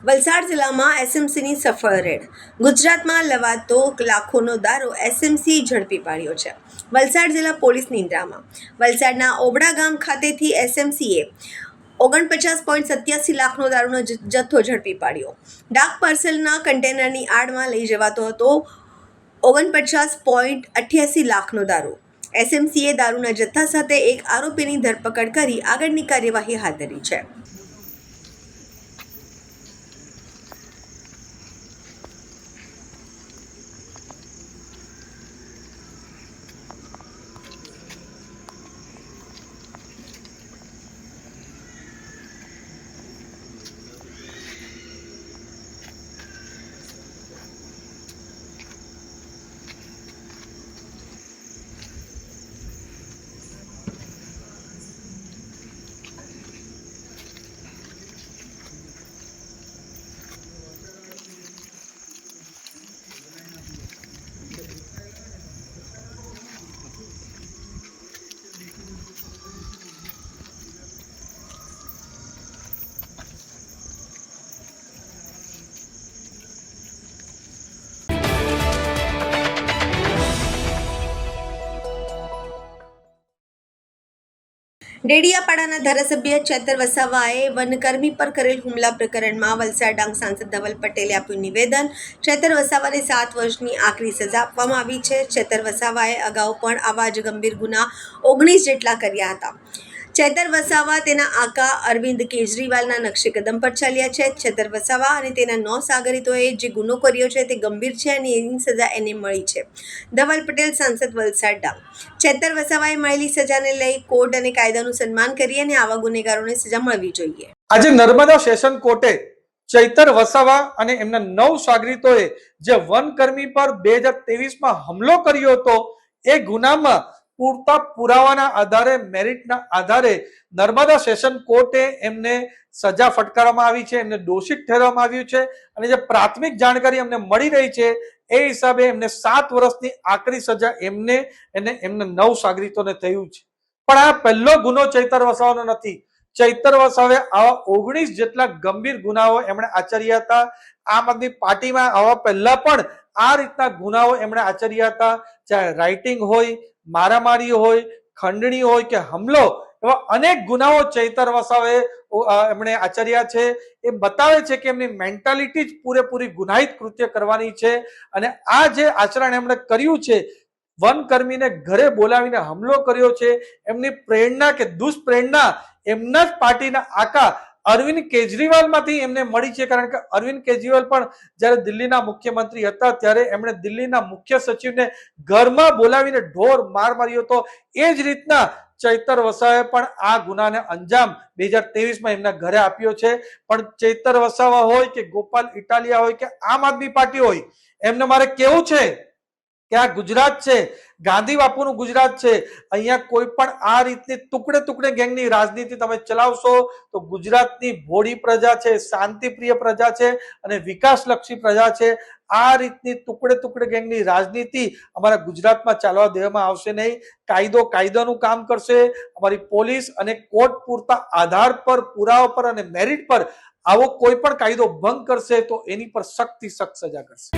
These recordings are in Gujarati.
વલસાડ જિલ્લામાં એસએમસીની સફળ રેડ. ગુજરાતમાં લવાતો લાખોનો દારૂ એસએમસી ઝડપી પાડ્યો છે. વલસાડ જિલ્લા પોલીસ નિંદ્રામાં. વલસાડના ઓબડા ગામ ખાતેથી એસએમસીએ 49.87 લાખનો દારૂનો જથ્થો ઝડપી પાડ્યો. ડાક પાર્સલના કન્ટેનરની આડમાં લઈ જવાતો હતો 49.88 લાખનો દારૂ. એસએમસીએ દારૂના જથ્થા સાથે એક આરોપીની ધરપકડ કરી આગળની કાર્યવાહી હાથ ધરી છે. ડેડિયાપાડાના ધારાસભ્ય ચેતર વસાવાએ વનકર્મી પર કરેલ હુમલા પ્રકરણમાં વલસાડ ડાંગ સાંસદ ધવલ પટેલે આપ્યું નિવેદન. ચેતર વસાવાને 7 વર્ષની આકરી સજા આપવામાં આવી છે. ચેતર વસાવાએ અગાઉ પણ આવા જ ગંભીર ગુના 19 જેટલા કર્યા હતા. ચેતર વસાવા તેના આકા અરવિંદ કેજરીવાલના નકશે કદમ પર ચાલ્યા છે. ચેતર વસાવા અને તેના 9 સાગરીતોએ જે ગુનો કર્યો છે તે ગંભીર છે અને એની સજા એને મળી છે. ધવલ પટેલ, સાંસદ, વલસાડ ડાંગ. ચેતર વસાવાએ મળેલી સજાને લઈ કોર્ટ અને કાયદાનું સન્માન કરી અને આવા ગુનેગારોને સજા મળવી જોઈએ. આજે નર્મદા સેશન કોર્ટે ચૈતર વસાવા અને એમના 9 સાગરીતોએ જે વનકર્મી પર 2023માં હુમલો કર્યો હતો એ ગુનામાં પૂરતા પુરાવાના આધારે, મેરિટના આધારે નર્મદા સેશન કોર્ટે એમને સજા ફટકારવામાં આવી છે, એમને દોષિત ઠેરવવામાં આવ્યું છે અને જે પ્રાથમિક જાણકારી અમને મળી રહી છે એ હિસાબે એમને 7 વર્ષની આકરી સજા એમને અને એમના 9 સાગરીતોને થયું છે. પણ આ પહેલો ગુનો ચૈતર વસાવાનો નથી. ચૈતર વસાવે આવા 19 જેટલા ગંભીર ગુનાઓ એમણે આચર્યા હતા. આમ આદમી પાર્ટીમાં આવા પહેલા પણ આ રીતના ગુનાઓ એમણે આચર્યા હતા. ચાહે રાઇટિંગ હોય, મારામારી હોય, ખંડણી હોય કે હુમલો, એવા અનેક ગુનાઓ ચૈતર વસાવે એમણે આચર્યા છે. એ બતાવે છે કે એમની મેન્ટાલિટી જ પૂરેપૂરી ગુનાહિત કૃત્ય કરવાની છે. અને આ જે આચરણ એમણે કર્યું છે, વનકર્મીને ઘરે બોલાવીને હુમલો કર્યો છે, એમની પ્રેરણા કે દુષ્પ્રેરણા એમના જ પાર્ટીના આકા અરવિંદ કેજરીવાલમાંથી એમને મળી છે. કારણ કે અરવિંદ કેજરીવાલ પણ જ્યારે દિલ્હીના મુખ્યમંત્રી હતા ત્યારે એમણે દિલ્હીના મુખ્ય સચિવને ઘરમાં બોલાવીને ઢોર માર માર્યો હતો. એ જ રીતના ચૈતર વસાવાએ પણ આ ગુનાને અંજામ 2023માં એમના ઘરે આપ્યો છે. પણ ચૈતર વસાવા હોય કે ગોપાલ ઇટાલિયા હોય કે આમ આદમી પાર્ટી હોય, એમને મારે કેવું છે કે આ ગુજરાત છે, ગાંધી બાપુનું ગુજરાત છે. અહીંયા કોઈ પણ આ રીતની ટુકડે ટુકડે ગેંગની રાજનીતિ તમે ચલાવશો તો ગુજરાતની ભોળી પ્રજા છે, શાંતિપ્રિય પ્રજા છે અને વિકાસલક્ષી પ્રજા છે. આ રીતની ટુકડે ટુકડે ગેંગની રાજનીતિ અમારા ગુજરાતમાં ચાલવા દેવામાં આવશે નહીં. કાયદો કાયદાનું કામ કરશે. અમારી પોલીસ અને કોર્ટ પૂરતા આધાર પર, પુરાવા પર અને મેરિટ પર આવો કોઈ પણ કાયદો ભંગ કરશે તો એની પર સખ્તથી સખ્ત સજા કરશે.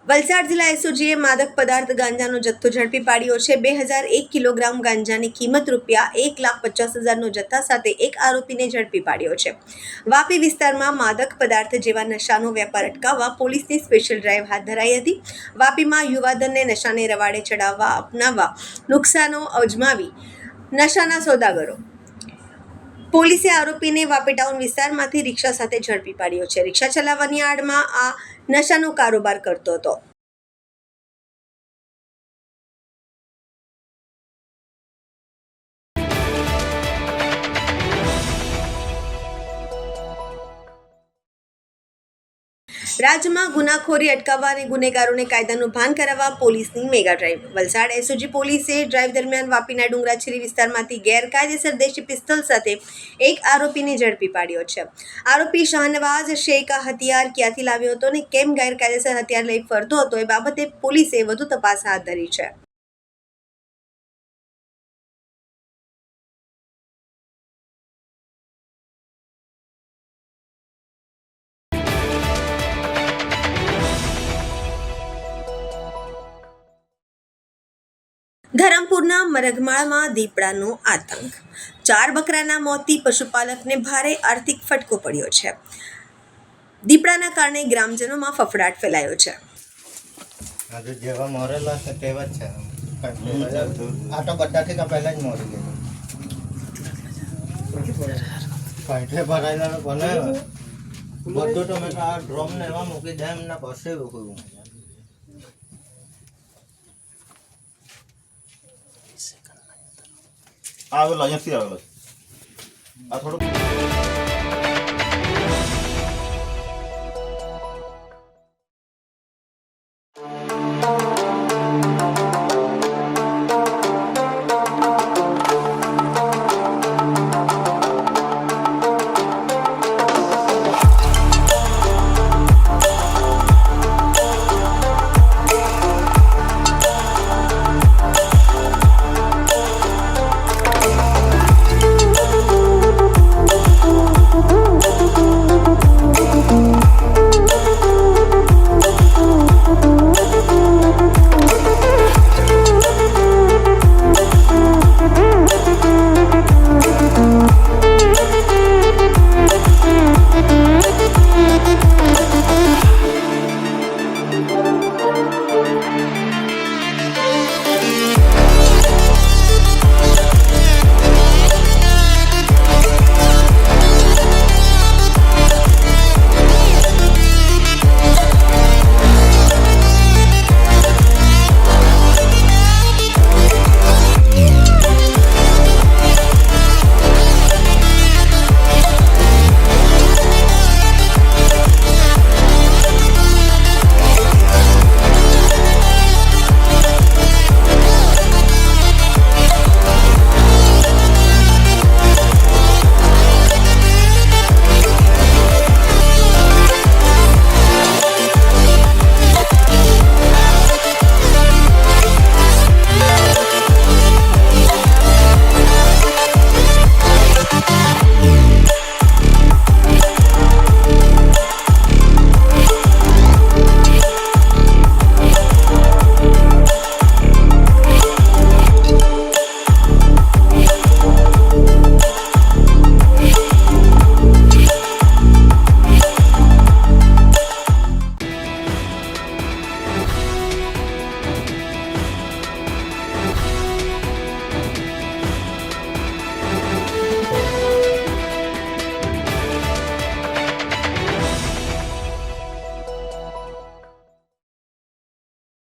વલસાડ જિલ્લા એસઓજીએ માદક પદાર્થ ગાંજાનો જથ્થો ઝડપી પાડ્યો છે. 2001 કિલોગ્રામ ગાંજાની કિંમત ₹1,50,000નો જથ્થા સાથે એક આરોપીને ઝડપી પાડ્યો છે. વાપી વિસ્તારમાં માદક પદાર્થ જેવા નશાનો વેપાર અટકાવવા પોલીસની સ્પેશિયલ ડ્રાઈવ હાથ ધરાઈ હતી. વાપીમાં યુવાધનને નશાને રવાડે ચડાવવા અપનાવવા નુકસાનો અજમાવી નશાના સોદાગરો. પોલીસે આરોપીને વાપી ટાઉન વિસ્તારમાંથી રિક્ષા સાથે ઝડપી પાડ્યો છે. રિક્ષા ચલાવવાની આડમાં આ નશાનો કારોબાર કરતો હતો. રાજ્યમાં ગુનાખોરી અટકાવવા અને ગુનેગારોને કાયદાનું ભાન કરાવવા પોલીસની મેગા ડ્રાઈવ. વલસાડ એસઓજી પોલીસે ડ્રાઈવ દરમિયાન વાપીના ડુંગરાછીરી વિસ્તારમાંથી ગેરકાયદેસર દેશી પિસ્તોલ સાથે એક આરોપીને ઝડપી પાડ્યો છે. આરોપી શાહનવાઝ શેખ આ હથિયાર ક્યાંથી લાવ્યો હતો અને કેમ ગેરકાયદેસર હથિયાર લઈ ફરતો હતો એ બાબતે પોલીસે વધુ તપાસ હાથ ધરી છે. ધરમપુરના મરઘમાળમાં દીપડાનો આતંક 4 બકરાના મોતથી પશુપાલકને ભારે આર્થિક ફટકો પડ્યો છે. દીપડાના કારણે ગ્રામજનોમાં ફફડાટ ફેલાયો છે. આજે જેવા મરેલા છે તેવા જ છે. આ તો બધાથી તો પહેલા જ મરી ગયેલો. પાઇઠે ભરાયેલા બને બધું તો મેં આ ડ્રમ ને એવા મૂકી દે એમના પાસે રોકું. આવેલો અહીંયાથી આવેલો આ થોડુંક